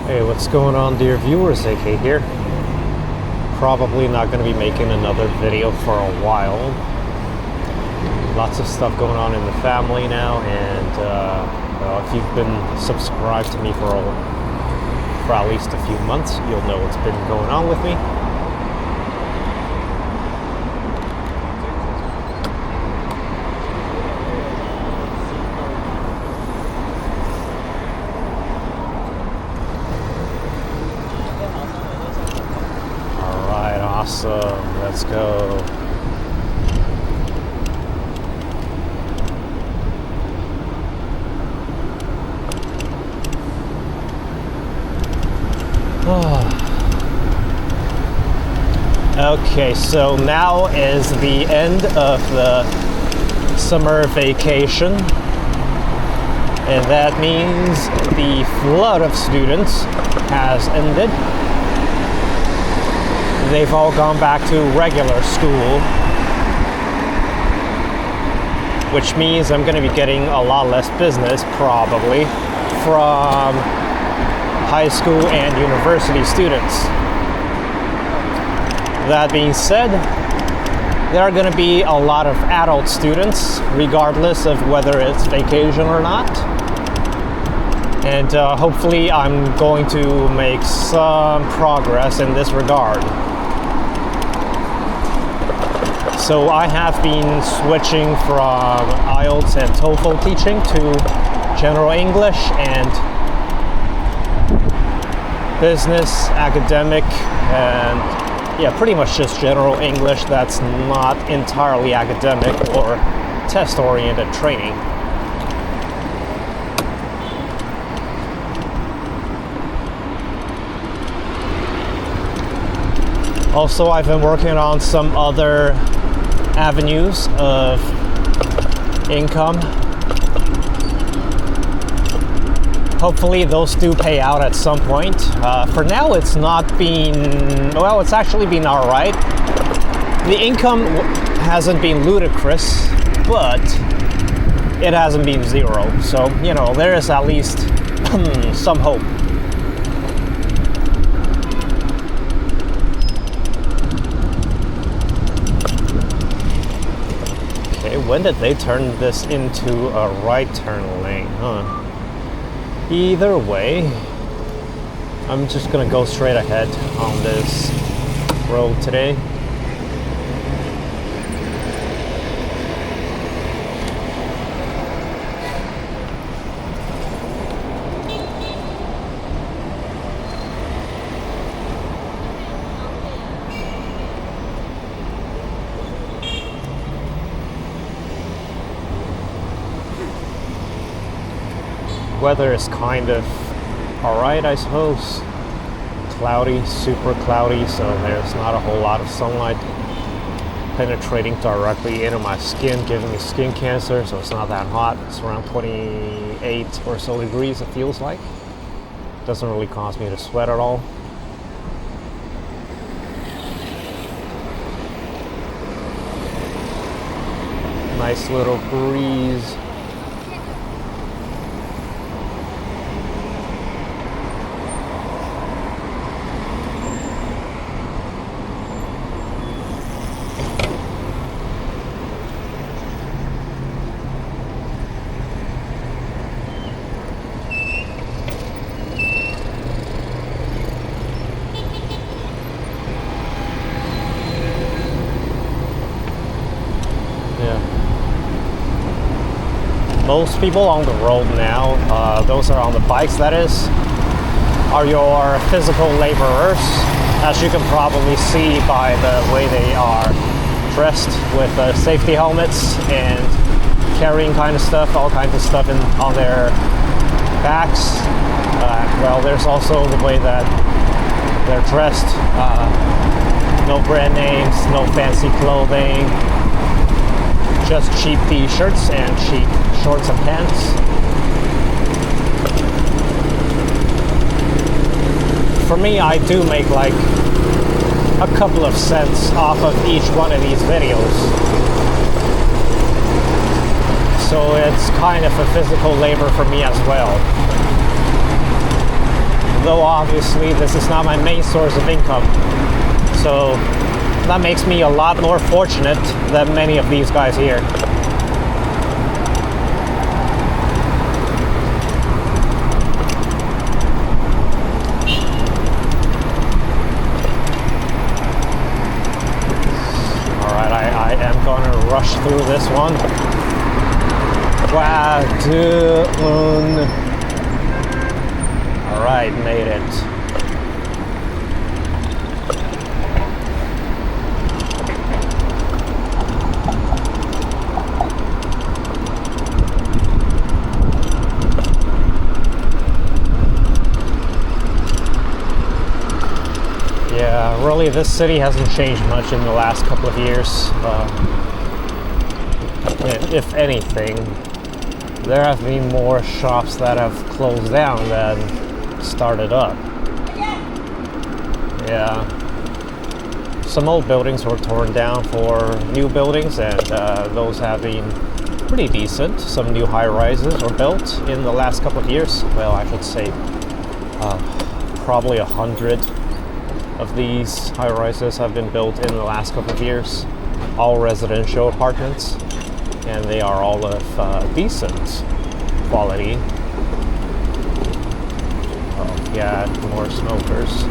Hey, what's going on, dear viewers? AK here. Probably not going to be making another video for a while. Lots of stuff going on in the family now, and if you've been subscribed to me for at least a few months, you'll know what's been going on with me. Awesome, let's go. Okay, so now is the end of the summer vacation, and that means the flood of students has ended. They've all gone back to regular school, which means I'm going to be getting a lot less business probably from high school and university students. That being said, there are going to be a lot of adult students regardless of whether it's vacation or not. And hopefully I'm going to make some progress in this regard. So I have been switching from IELTS and TOEFL teaching to general English and business, academic, and yeah, pretty much just general English that's not entirely academic or test-oriented training. Also, I've been working on some other avenues of income. Hopefully those do pay out at some point. For now it's not been, well, it's actually been alright. The income hasn't been ludicrous, but it hasn't been zero. So, you know, there is at least some hope. When did they turn this into a right turn lane, huh? Either way, I'm just gonna go straight ahead on this road today. Weather is kind of alright, I suppose. Cloudy, super cloudy, so there's not a whole lot of sunlight penetrating directly into my skin, giving me skin cancer, so it's not that hot. It's around 28 or so degrees, it feels like. Doesn't really cause me to sweat at all. Nice little breeze. Most people on the road now, those are on the bikes that is, are your physical laborers, as you can probably see by the way they are dressed with safety helmets and carrying kind of stuff, all kinds of stuff on their backs. Well, there's also the way that they're dressed, no brand names, no fancy clothing, just cheap t-shirts and cheap shorts and pants. For me, I do make like a couple of cents off of each one of these videos. So it's kind of a physical labor for me as well. though obviously this is not my main source of income. So that makes me a lot more fortunate than many of these guys here. I am gonna rush through this one. Guangdong. Alright, made it. Yeah, really this city hasn't changed much in the last couple of years. If anything, there have been more shops that have closed down than started up. Yeah. Some old buildings were torn down for new buildings, and those have been pretty decent. Some new high-rises were built in the last couple of years. Well, I should say probably 100 of these high-rises have been built in the last couple of years. All residential apartments, and they are all of decent quality. Oh yeah, more smokers.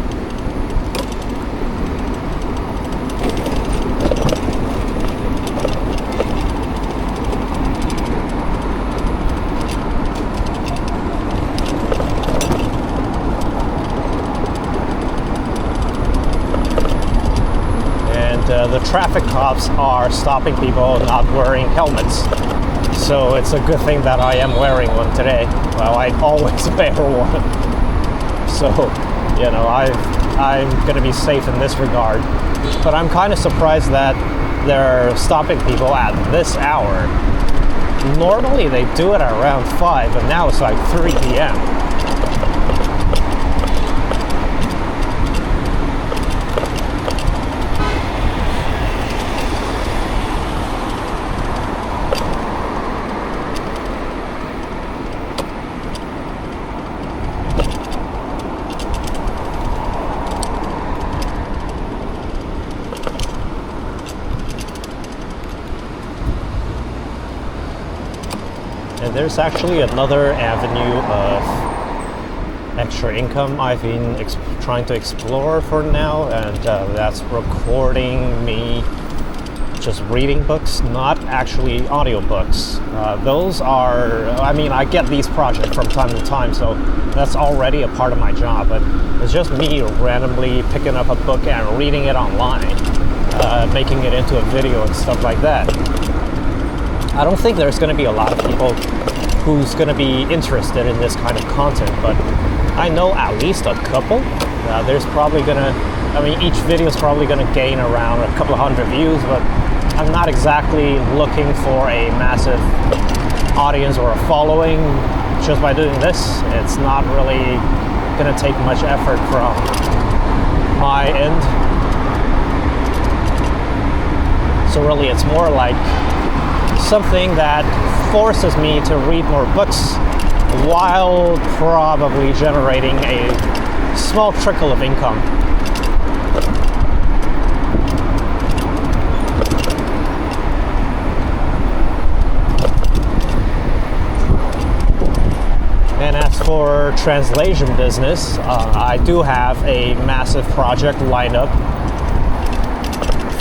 The traffic cops are stopping people not wearing helmets. So it's a good thing that I am wearing one today. Well, I always wear one. So, you know, I'm gonna be safe in this regard. But I'm kind of surprised that they're stopping people at this hour. Normally they do it at around 5, but now it's like 3 p.m. And there's actually another avenue of extra income I've been trying to explore for now, and that's recording me just reading books, not actually audiobooks. Those are, I mean, I get these projects from time to time, so that's already a part of my job, but it's just me randomly picking up a book and reading it online, making it into a video and stuff like that. I don't think there's going to be a lot of people who's going to be interested in this kind of content, but I know at least a couple. There's probably going to, I mean, each video is probably going to gain around a couple of hundred views, but I'm not exactly looking for a massive audience or a following just by doing this. It's not really going to take much effort from my end. So really, it's more like something that forces me to read more books while probably generating a small trickle of income. And as for translation business, I do have a massive project lined up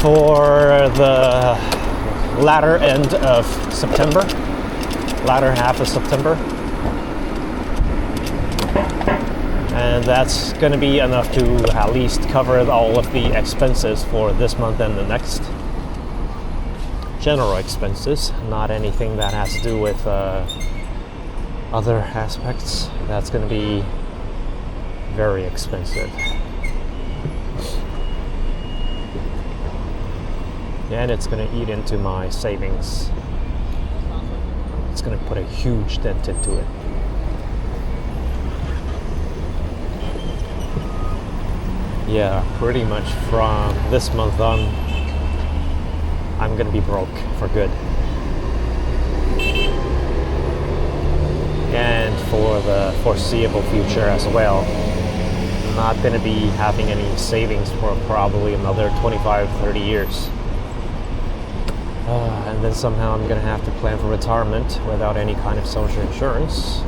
for the latter end of September, latter half of September. And that's going to be enough to at least cover all of the expenses for this month and the next. General expenses, not anything that has to do with other aspects. That's going to be very expensive. And it's going to eat into my savings. It's going to put a huge dent into it. Yeah, pretty much from this month on, I'm going to be broke for good. And for the foreseeable future as well. not going to be having any savings for probably another 25, 30 years. And then somehow I'm going to have to plan for retirement without any kind of social insurance.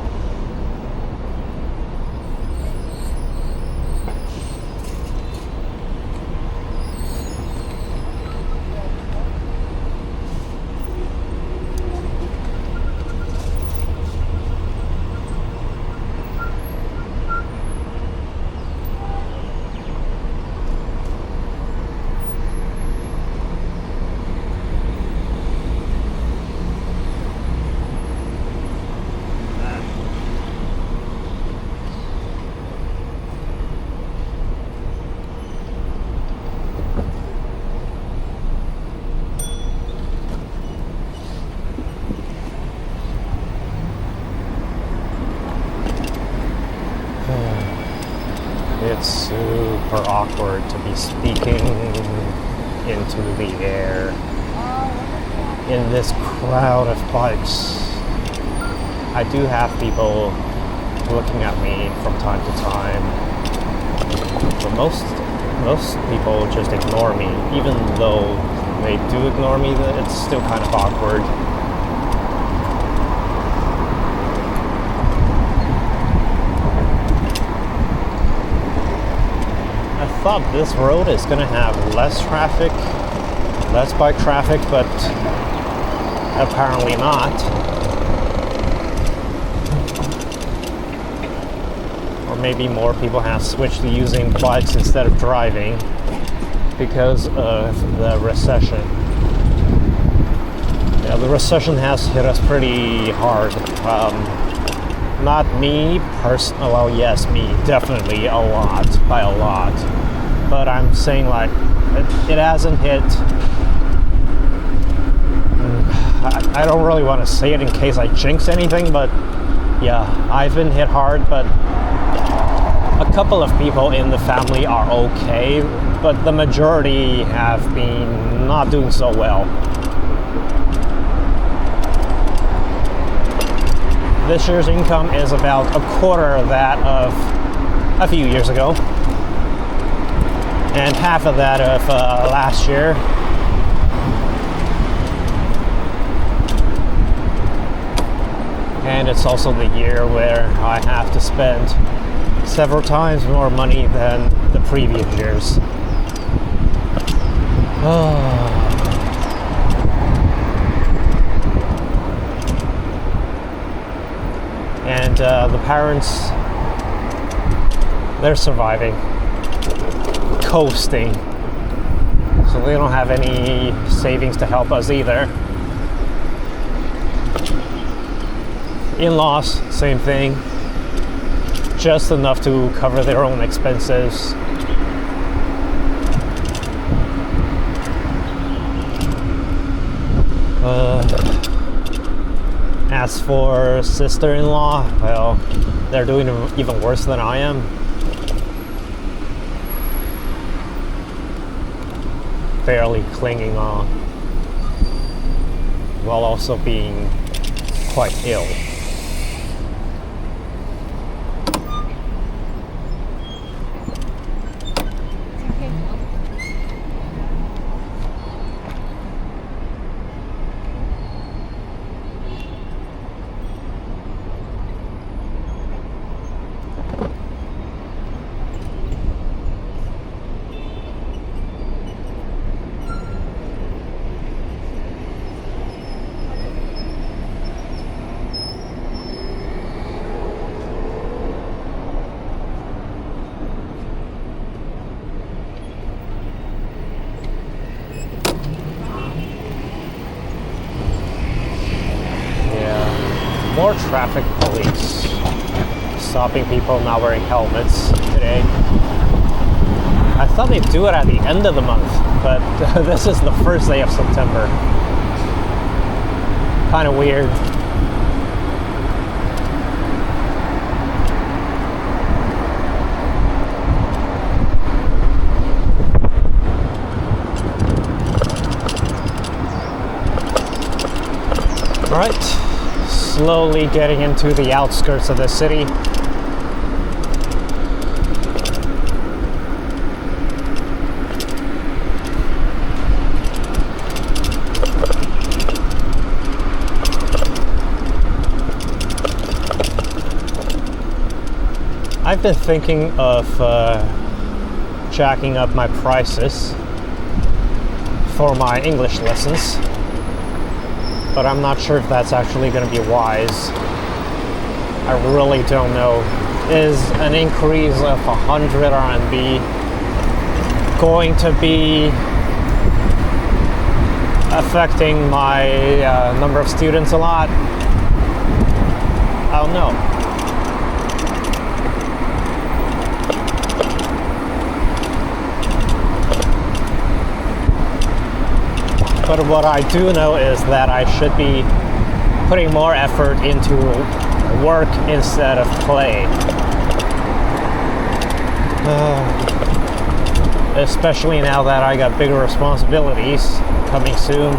It's super awkward to be speaking into the air in this crowd of bikes. I do have people looking at me from time to time, but most people just ignore me. Even though they do ignore me, it's still kind of awkward. I thought this road is going to have less traffic, less bike traffic, but apparently not. Or maybe more people have switched to using bikes instead of driving because of the recession. Yeah, the recession has hit us pretty hard. Not me personally, well, yes, me, definitely a lot, by a lot. But I'm saying like, it hasn't hit, I don't really want to say it in case I jinx anything, but yeah, I've been hit hard, but a couple of people in the family are okay, but the majority have been not doing so well. This year's income is about a quarter of that of a few years ago, and half of that of last year. And it's also the year where I have to spend several times more money than the previous years. And the parents, they're surviving, coasting, so they don't have any savings to help us either. In-laws, same thing, just enough to cover their own expenses. As for sister-in-law, well, they're doing even worse than I am. Barely clinging on, while also being quite ill. More traffic police stopping people not wearing helmets today. I thought they'd do it at the end of the month, but this is the first day of September. Kind of weird. All right. Slowly getting into the outskirts of the city. I've been thinking of jacking up my prices for my English lessons, but I'm not sure if that's actually going to be wise. I really don't know. Is an increase of 100 RMB going to be affecting my number of students a lot? I don't know. But what I do know is that I should be putting more effort into work instead of play. Especially now that I got bigger responsibilities coming soon.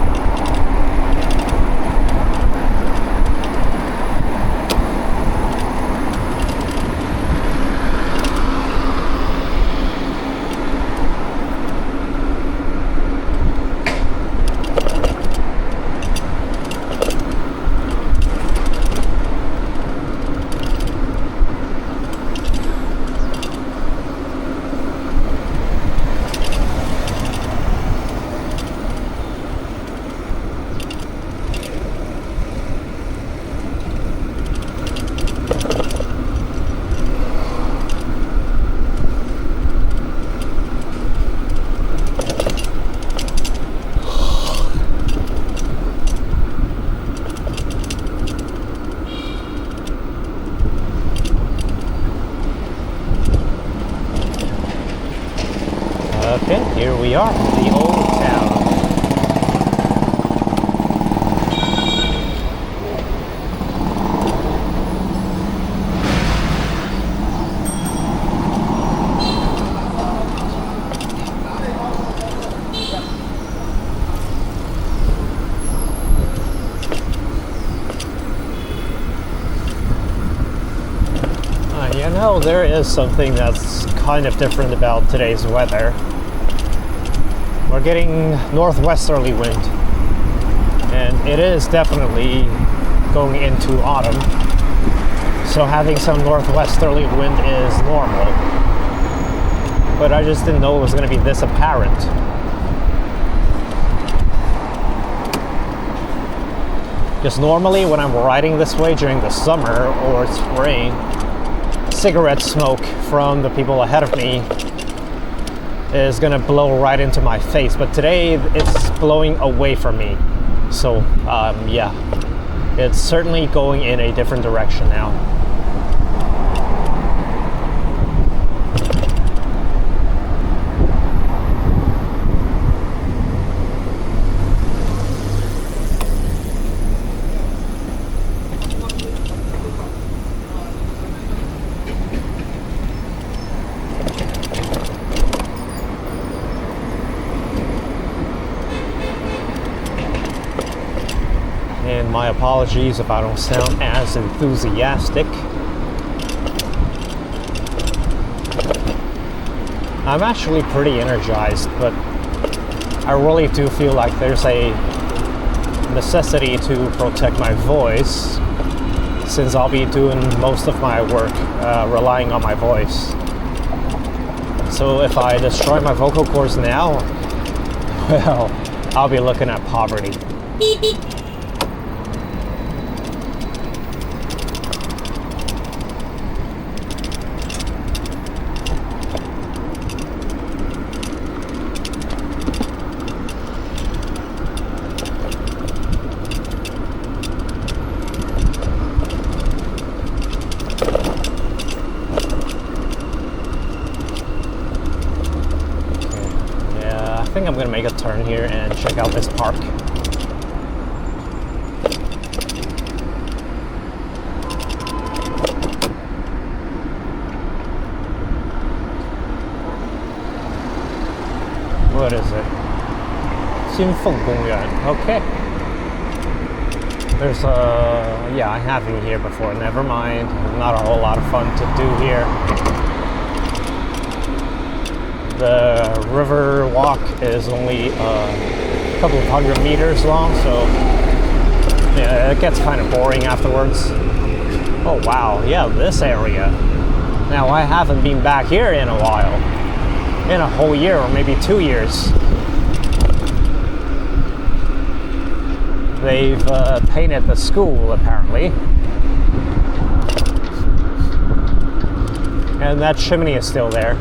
Okay, here we are, the old town. You know, there is something that's kind of different about today's weather. We're getting northwesterly wind, and it is definitely going into autumn, so having some northwesterly wind is normal, but I just didn't know it was going to be this apparent. Because normally when I'm riding this way during the summer or spring, cigarette smoke from the people ahead of me is gonna blow right into my face, but today it's blowing away from me. So yeah, it's certainly going in a different direction now. And my apologies if I don't sound as enthusiastic. I'm actually pretty energized, but I really do feel like there's a necessity to protect my voice, since I'll be doing most of my work relying on my voice. So if I destroy my vocal cords now, well, I'll be looking at poverty. I think I'm gonna make a turn here and check out this park. What is it? 金凤公园. Okay. There's yeah, I have been here before. Never mind. Not a whole lot of fun to do here. The river walk is only a couple of 100 meters long, so yeah, it gets kind of boring afterwards. Oh wow, yeah, this area. Now, I haven't been back here in a while, in a whole year or maybe 2 years. They've painted the school, apparently. And that chimney is still there.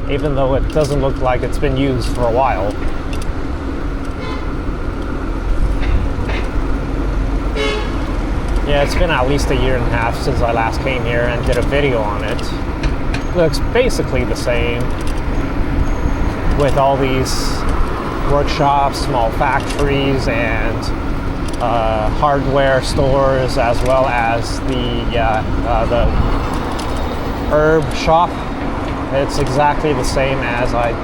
Even though it doesn't look like it's been used for a while. Yeah, it's been at least a year and a half since I last came here and did a video on it. Looks basically the same, with all these workshops, small factories, and hardware stores, as well as the herb shop. It's exactly the same as I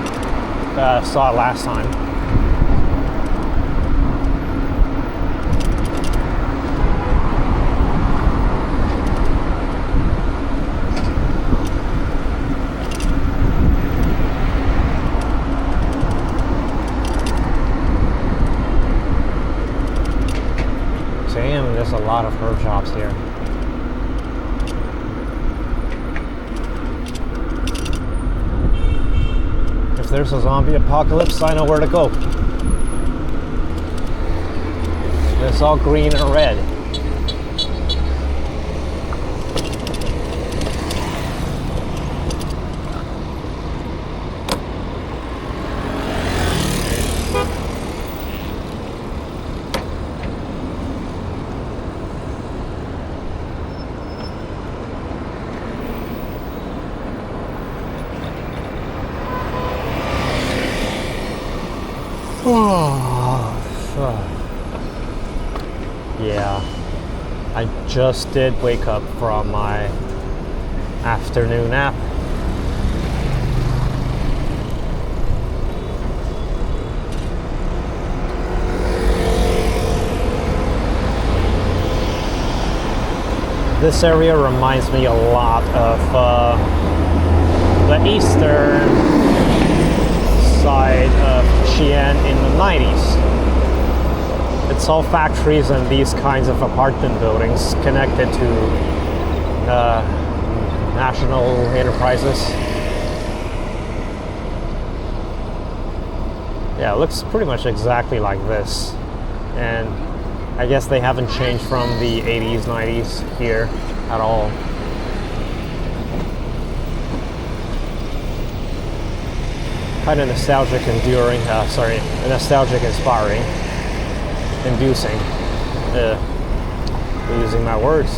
saw last time. Damn, there's a lot of herb shops here. If there's a zombie apocalypse, I know where to go. It's all green and red. Yeah, I just did wake up from my afternoon nap. This area reminds me a lot of the eastern side of Xi'an in the 90s. It's all factories and these kinds of apartment buildings connected to national enterprises. Yeah, it looks pretty much exactly like this. And I guess they haven't changed from the 80s, 90s here at all. Kind of nostalgic, nostalgic, inspiring, inducing. Losing my words.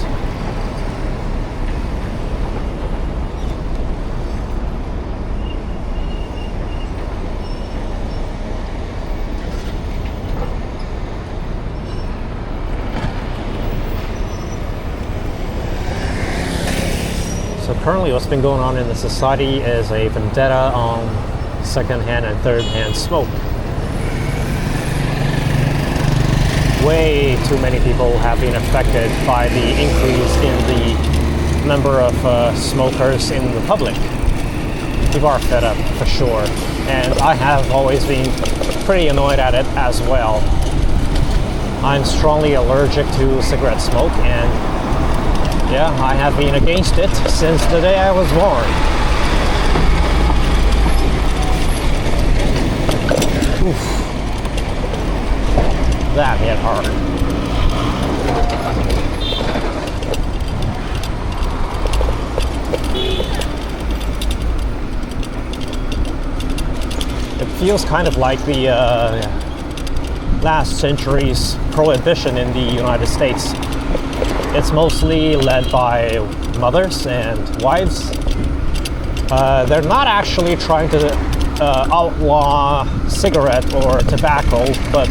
So currently what's been going on in the society is a vendetta on second-hand and third-hand smoke. Way too many people have been affected by the increase in the number of smokers in the public. People are fed up, for sure. And I have always been pretty annoyed at it as well. I'm strongly allergic to cigarette smoke, and yeah, I have been against it since the day I was born. Oof. That hit hard. It feels kind of like the last century's prohibition in the United States. It's mostly led by mothers and wives. They're not actually trying to outlaw cigarette or tobacco, but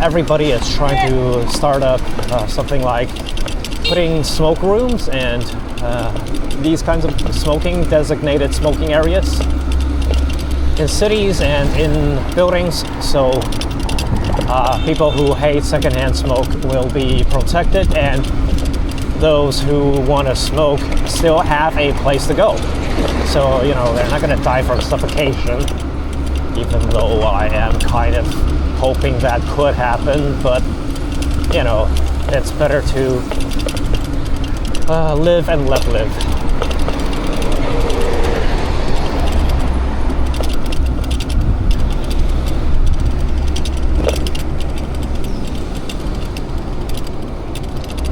everybody is trying to start up something like putting smoke rooms and these kinds of designated smoking areas in cities and in buildings, so people who hate secondhand smoke will be protected, and those who want to smoke still have a place to go. So, you know, they're not going to die from suffocation, even though I am kind of hoping that could happen, but, you know, it's better to live and let live.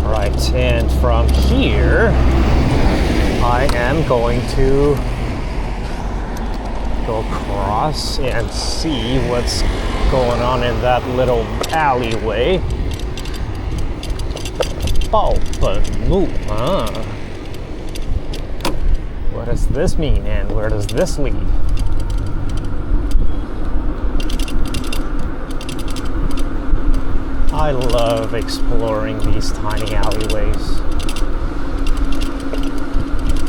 Right, and from here, I am going to go across and see what's going on in that little alleyway. 爆本路, What does this mean and where does this lead? I love exploring these tiny alleyways.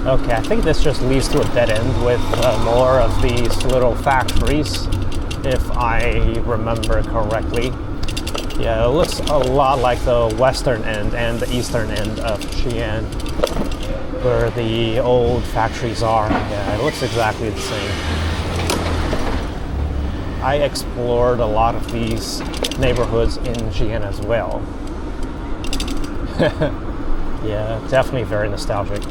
Okay, I think this just leads to a dead end with more of these little factories, if I remember correctly. Yeah, it looks a lot like the western end and the eastern end of Xi'an, where the old factories are. Yeah, it looks exactly the same. I explored a lot of these neighborhoods in Xi'an as well. Yeah, definitely very nostalgic.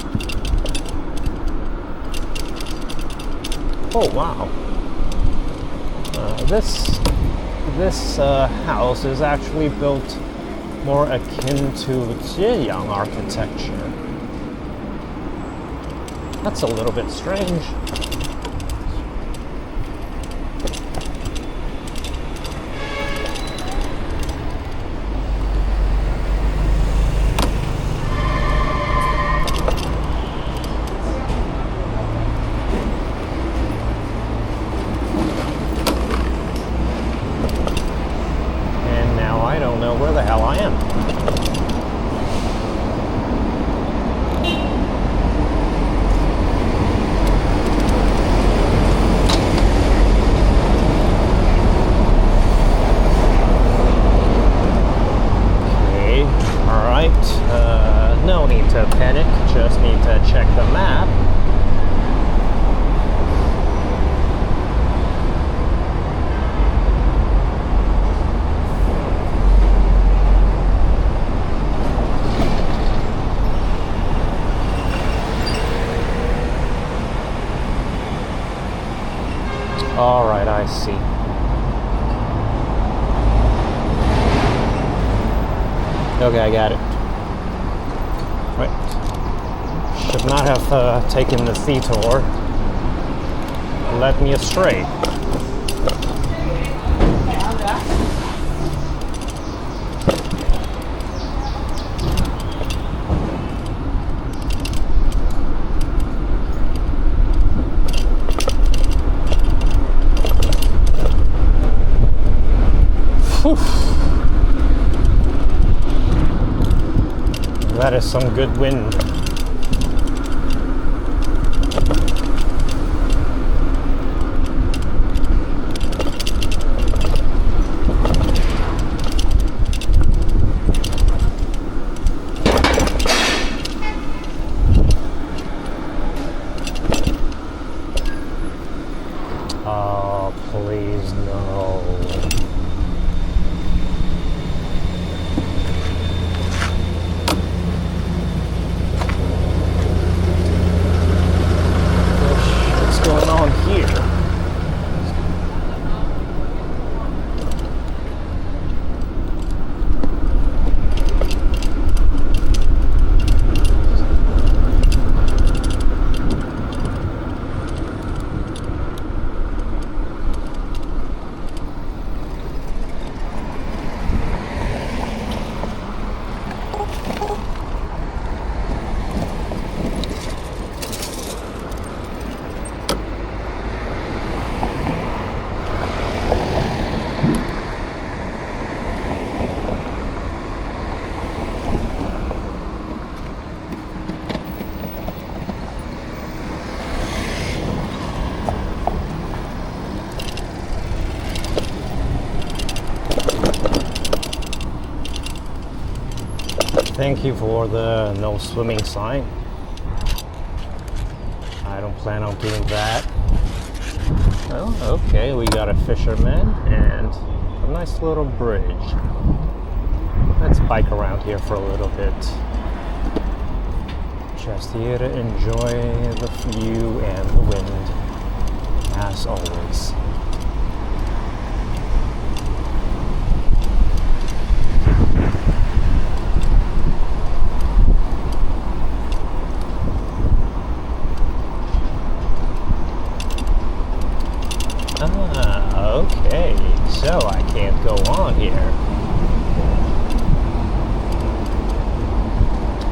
Oh wow! This house is actually built more akin to Jieyang architecture. That's a little bit strange. No need to panic, just need to check the map. All right, I see. Okay, I got it. Right. Should not have taken the detour. Led me astray. Whew. That is some good wind. Oh, please no. Thank you for the no swimming sign. I don't plan on doing that. Oh, okay, we got a fisherman and a nice little bridge. Let's bike around here for a little bit. Just here to enjoy the view and the wind, as always. Okay, so I can't go on here.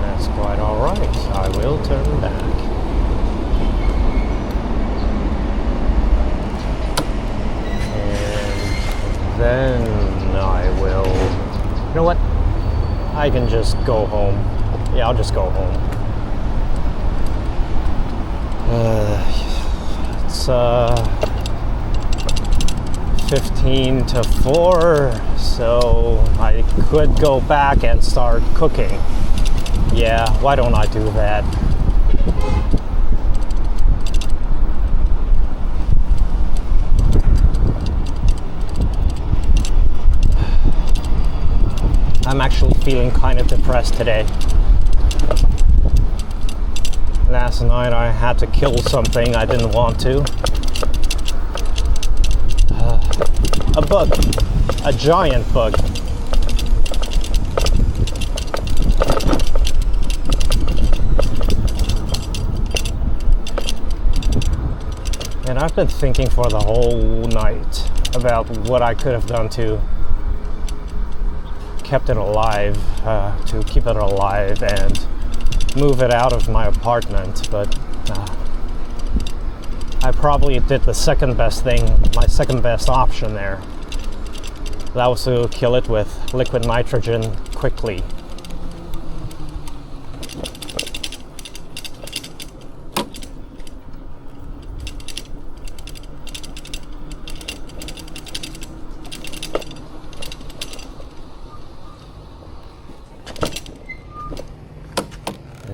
That's quite alright. I will turn back. And then I will... You know what? I can just go home. Yeah, I'll just go home. It's 15 to 4, so I could go back and start cooking. Yeah, why don't I do that? I'm actually feeling kind of depressed today. Last night I had to kill something I didn't want to. A bug. A giant bug. And I've been thinking for the whole night about what I could have done to keep it alive and move it out of my apartment, but I probably did the second best thing, my second best option there. That was to kill it with liquid nitrogen quickly.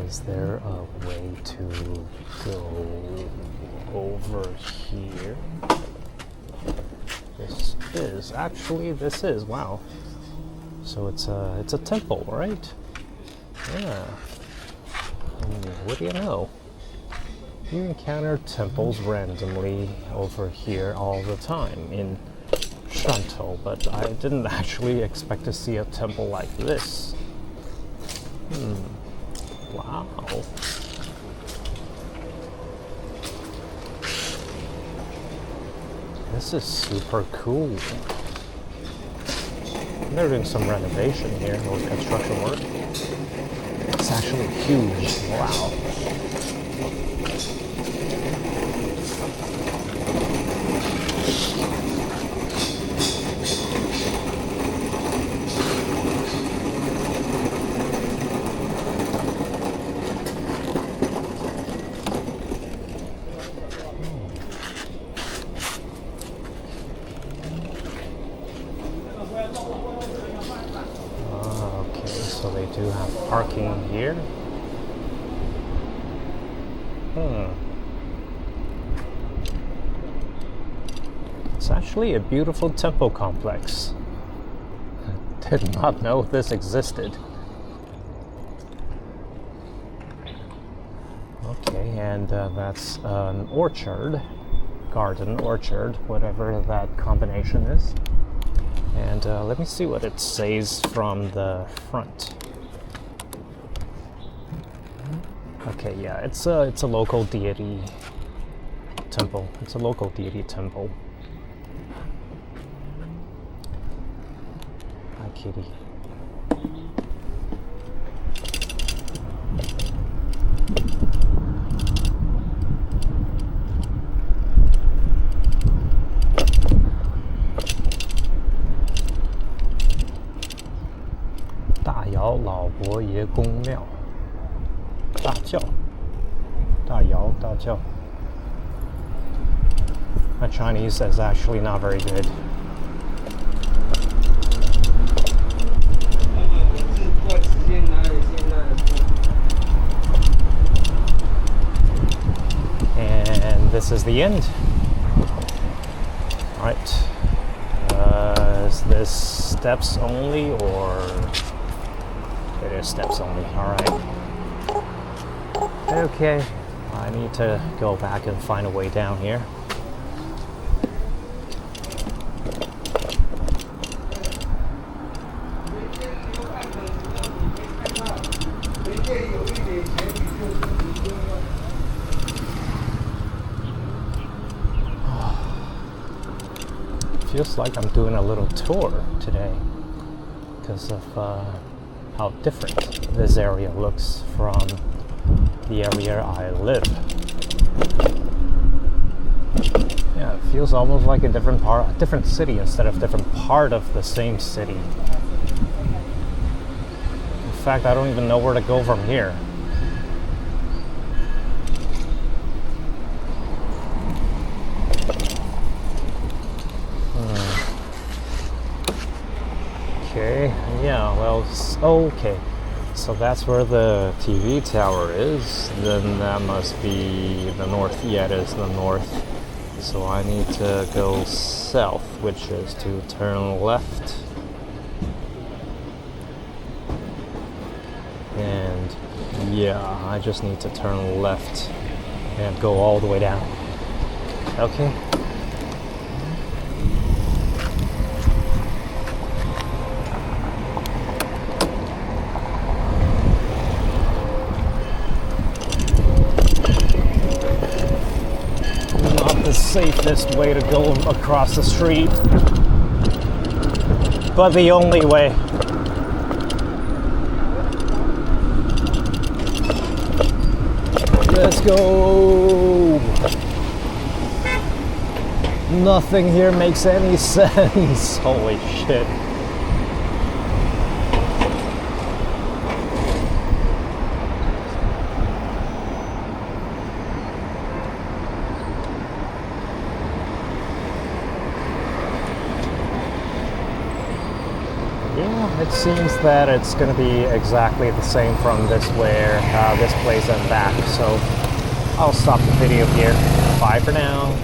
Is there a way to go over here? This is, wow. So it's a temple, right? Yeah. What do you know? You encounter temples randomly over here all the time in Shantou, but I didn't actually expect to see a temple like this. Wow. This is super cool. They're doing some renovation here, or construction work. It's actually huge. Wow. So they do have parking here. It's actually a beautiful temple complex. I did not know this existed. Okay, and that's an orchard, garden orchard, whatever that combination is. And let me see what it says from the front. Okay, yeah, it's a local deity temple. It's a local deity temple. Hi, kitty. My Chinese is actually not very good. And this is the end. Alright. Is this steps only, or it is steps only? Alright. Okay, I need to go back and find a way down here. Feels like I'm doing a little tour today because of how different this area looks from the area I live. Yeah, it feels almost like a different city instead of different part of the same city. In fact, I don't even know where to go from here. Okay, yeah, well, okay. So that's where the TV tower is. Then that must be the north. Yeah, it is the north. So I need to go south, which is to turn left. And yeah, I just need to turn left and go all the way down. Okay. Safest way to go across the street, but the only way. Let's go. Nothing here makes any sense. Holy shit. Yeah, it seems that it's going to be exactly the same from this place and back. So I'll stop the video here. Bye for now.